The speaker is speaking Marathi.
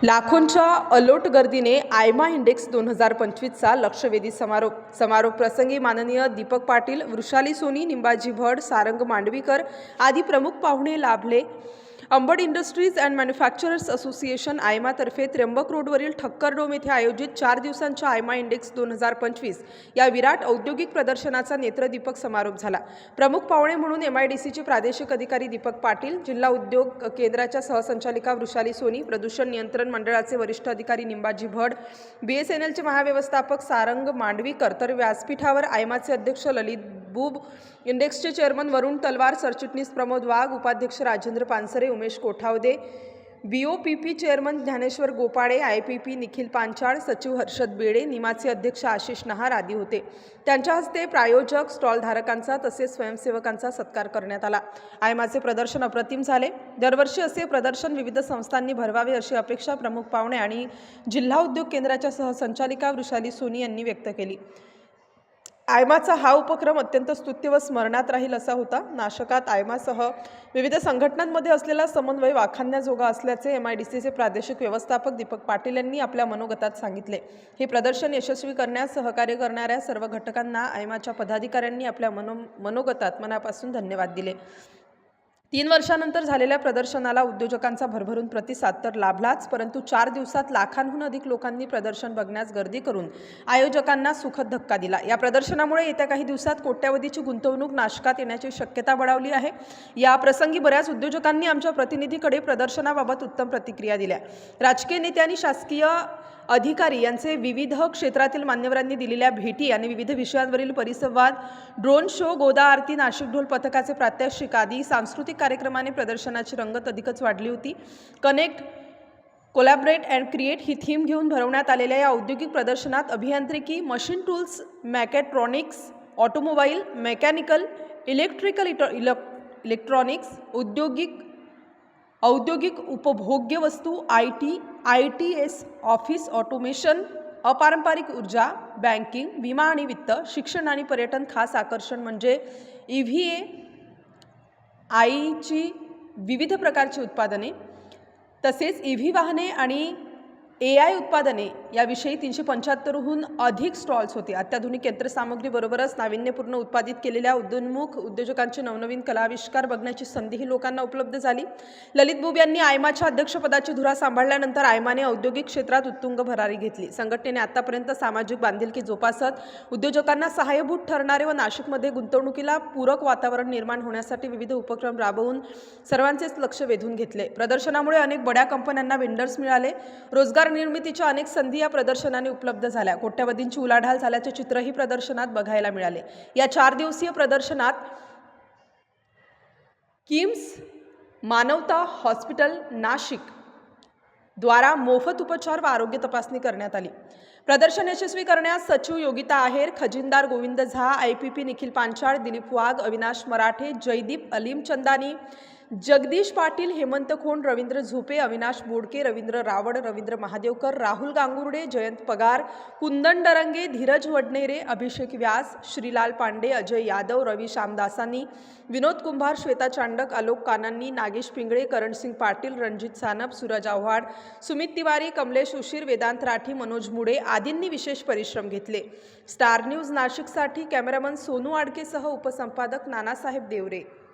लाखोंच्या अलोट गर्दीने आयमा इंडेक्स 2025चा लक्षवेधी समारोप प्रसंगी माननीय दीपक पाटील, वृषाली सोनी, निंबाजी भड, सारंग मांडवीकर आदी प्रमुख पाहुणे लाभले. Ambad industries and manufacturers association आयमातर्फे त्र्यंबक रोडवरील ठक्कर डोम येथे आयोजित 4 दिवसांच्या आयमा इंडेक्स 2025 या विराट औद्योगिक प्रदर्शनाचा नेत्रदीपक समारोप झाला. प्रमुख पाहुणे म्हणून MIDCचे प्रादेशिक अधिकारी दीपक पाटील, जिल्हा उद्योग केंद्राच्या सहसंचालिका वृषाली सोनी, प्रदूषण नियंत्रण मंडळाचे वरिष्ठ अधिकारी निंबाजी भड, BSNLचे महाव्यवस्थापक सारंग मांडवीकर, तर व्यासपीठावर आयमाचे अध्यक्ष ललित बुब, इंडेक्सचे चेअरमन वरुण तलवार, सरचिटणीस प्रमोद वाघ, उपाध्यक्ष Rajendra Pansare, Umesh Kothawade, BOPP chairman Dnyaneshwar Gopale, IPP Nikhil Panchal, सचिव हर्षद बेडे, निमाचे अध्यक्ष आशिष नहार आदी होते. त्यांच्या हस्ते प्रायोजक, स्टॉलधारकांचा तसेच स्वयंसेवकांचा सत्कार करण्यात आला. आयमाचे प्रदर्शन अप्रतिम झाले. दरवर्षी असे प्रदर्शन विविध संस्थांनी भरवावे अशी अपेक्षा प्रमुख पाहुणे आणि जिल्हा उद्योग केंद्राच्या सहसंचालिका वृषाली सोनी यांनी व्यक्त केली. आयमाचा हा उपक्रम अत्यंत स्तुत्य व स्मरणात राहील असा होता. नाशकात आयमासह विविध संघटनांमध्ये असलेला समन्वय वाखाणण्याजोगा असल्याचे MIDCचे प्रादेशिक व्यवस्थापक दीपक पाटील यांनी आपल्या मनोगतात सांगितले. हे प्रदर्शन यशस्वी करण्यास सहकार्य करणाऱ्या सर्व घटकांना आयमाच्या पदाधिकाऱ्यांनी आपल्या मनोगतात मनापासून धन्यवाद दिले. 3 वर्षांनंतर झालेल्या प्रदर्शनाला उद्योजकांचा भरभरून प्रतिसाद तर लाभलाच, परंतु 4 दिवसात लाखांहून अधिक लोकांनी प्रदर्शन बघण्यास गर्दी करून आयोजकांना सुखद धक्का दिला. या प्रदर्शनामुळे येत्या काही दिवसात कोट्यवधीची गुंतवणूक नाशकात येण्याची शक्यता बळावली आहे. या प्रसंगी बऱ्याच उद्योजकांनी आमच्या प्रतिनिधीकडे प्रदर्शनाबाबत उत्तम प्रतिक्रिया दिल्या. राजकीय नेते आणि शासकीय अधिकारी यांचे विविध क्षेत्रातील मान्यवरांनी दिलेल्या भेटी आणि विविध विषयांवरील परिसंवाद, ड्रोन शो, गोदा आरती, नाशिक ढोल पथकाचे प्रात्यक्षिक आदी सांस्कृतिक कार्यक्रमाने प्रदर्शनाची रंगत अधिकच वाढली होती. कनेक्ट, कोलॅबरेट अँड क्रिएट ही थीम घेऊन भरवण्यात आलेल्या या औद्योगिक प्रदर्शनात अभियांत्रिकी, machine tools, mechatronics, automobile, mechanical, electronics, औद्योगिक उपभोग्य वस्तू, IT, ITS, ऑफिस ऑटोमेशन, अपारंपरिक ऊर्जा, बँकिंग, विमा आणि वित्त, शिक्षण आणि पर्यटन खास आकर्षण म्हणजे EVA, आईची विविध प्रकारची उत्पादने, तसेच EV वाहने आणि AI उत्पादने याविषयी 375हून अधिक स्टॉल्स होते. अत्याधुनिक यंत्रसामग्रीबरोबरच नाविन्यपूर्ण उत्पादित केलेल्या उद्योन्मुख उद्योजकांचे नवनवीन कलाविष्कार बघण्याची संधीही लोकांना उपलब्ध झाली. ललित बुब यांनी आयमाच्या अध्यक्षपदाची धुरा सांभाळल्यानंतर आयमाने औद्योगिक क्षेत्रात उत्तुंग भरारी घेतली. संघटनेने आतापर्यंत सामाजिक बांधिलकी जोपासत उद्योजकांना सहाय्यभूत ठरणारे व नाशिकमध्ये गुंतवणुकीला पूरक वातावरण निर्माण होण्यासाठी विविध उपक्रम राबवून सर्वांचेच लक्ष वेधून घेतले. प्रदर्शनामुळे अनेक बड्या कंपन्यांना वेंडर्स मिळाले. रोजगार निर्मितीच्या अनेक संधी या प्रदर्शनाने उपलब्ध झाल्या. कोट्यवधींची उलाढाल झाल्याचे चित्रही प्रदर्शनात बघायला मिळाले. या 4 दिवसीय प्रदर्शनात किम्स मानवता हॉस्पिटल नाशिक द्वारा मोफत उपचार व आरोग्य तपासणी करण्यात आली. प्रदर्शन यशस्वी करण्यास सचिव योगिता आहेर, खजिनदार गोविंद झा, IPP निखिल पांचाळ, दिलीप वाघ, अविनाश मराठे, जयदीप अलीम चंदानी, जगदीश पाटील, हेमंत खोंड, रवींद्र झोपे, अविनाश बोडके, रवींद्र रावड, रवींद्र महादेवकर, राहुल गांगुर्डे, जयंत पगार, कुंदन डरंगे, धीरज वडनेरे, अभिषेक व्यास, श्रीलाल पांडे, अजय यादव, रवी श्यामदासांनी, विनोद कुंभार, श्वेता चांडक, आलोक कानांनी, नागेश पिंगळे, करणसिंग पाटील, रणजित सानप, सूरज आव्हाड, सुमित तिवारी, कमलेश उशीर, वेदांत राठी, मनोज मुडे आदींनी विशेष परिश्रम घेतले. स्टार न्यूज नाशिकसाठी कॅमेरामन सोनू आडकेसह उपसंपादक नानासाहेब देवरे.